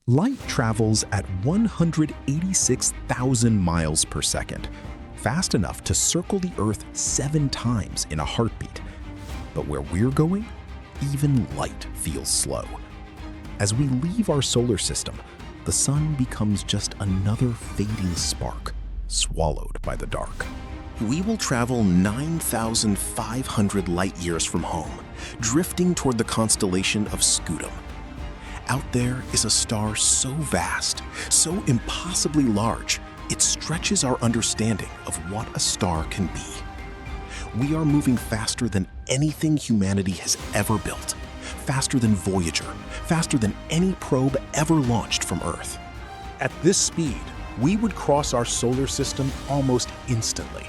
Light travels at 186,000 miles per second, fast enough to circle the Earth 7 times in a heartbeat. But where we're going, even light feels slow. As we leave our solar system, the sun becomes just another fading spark, swallowed by the dark. We will travel 9,500 light-years from home, drifting toward the constellation of Scuti. Out there is a star so vast, so impossibly large, it stretches our understanding of what a star can be. We are moving faster than anything humanity has ever built, faster than Voyager, faster than any probe ever launched from Earth. At this speed, we would cross our solar system almost instantly.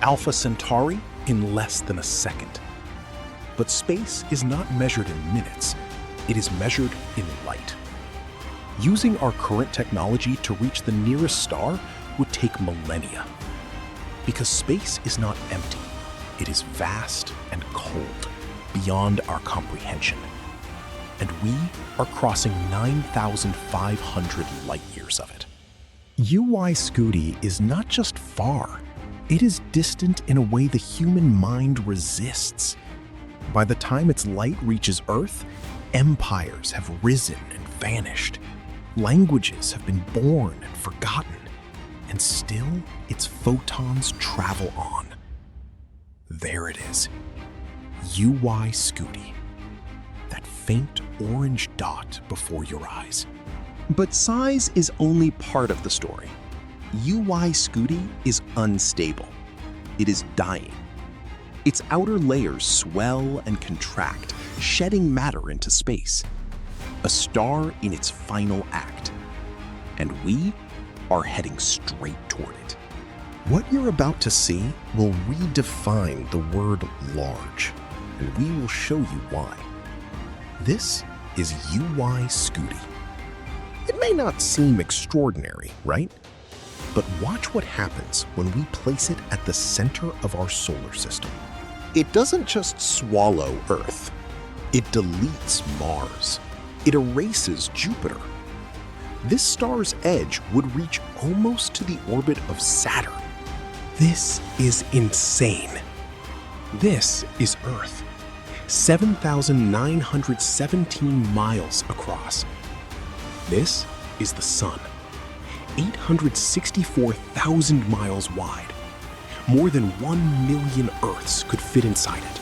Alpha Centauri in less than a second. But space is not measured in minutes. It is measured in light. Using our current technology to reach the nearest star would take millennia. Because space is not empty. It is vast and cold, beyond our comprehension. And we are crossing 9,500 light-years of it. UY Scuti is not just far. It is distant in a way the human mind resists. By the time its light reaches Earth, empires have risen and vanished. Languages have been born and forgotten. And still, its photons travel on. There it is, UY Scuti. That faint orange dot before your eyes. But size is only part of the story. UY Scuti is unstable. It is dying. Its outer layers swell and contract, shedding matter into space. A star in its final act. And we are heading straight toward it. What you're about to see will redefine the word large, and we will show you why. This is UY Scuti. It may not seem extraordinary, right? But watch what happens when we place it at the center of our solar system. It doesn't just swallow Earth. It deletes Mars. It erases Jupiter. This star's edge would reach almost to the orbit of Saturn. This is insane. This is Earth, 7,917 miles across. This is the Sun, 864,000 miles wide. More than 1 million Earths could fit inside it.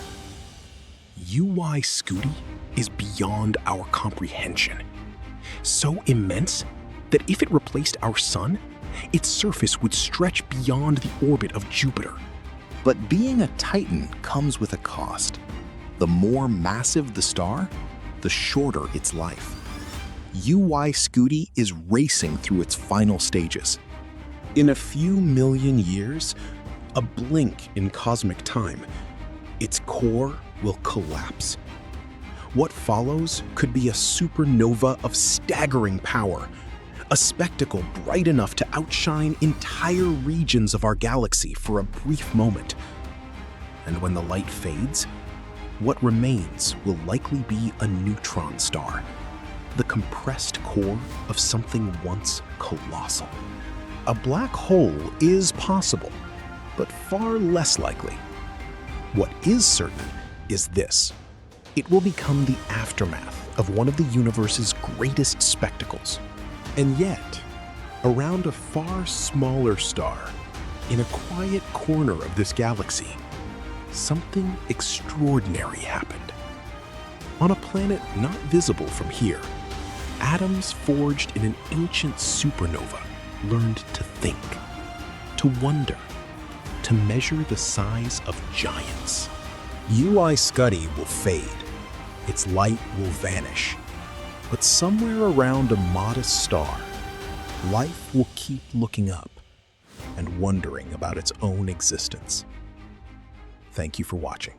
UY Scuti is beyond our comprehension. So immense that if it replaced our Sun, its surface would stretch beyond the orbit of Jupiter. But being a Titan comes with a cost. The more massive the star, the shorter its life. UY Scuti is racing through its final stages. In a few million years, a blink in cosmic time, its core will collapse. What follows could be a supernova of staggering power, a spectacle bright enough to outshine entire regions of our galaxy for a brief moment. And when the light fades, what remains will likely be a neutron star, the compressed core of something once colossal. A black hole is possible, but far less likely. What is certain is this: it will become the aftermath of one of the universe's greatest spectacles. And yet, around a far smaller star, in a quiet corner of this galaxy, something extraordinary happened. On a planet not visible from here, atoms forged in an ancient supernova learned to think, to wonder, to measure the size of giants. UY Scuti will fade. Its light will vanish. But somewhere around a modest star, life will keep looking up and wondering about its own existence. Thank you for watching.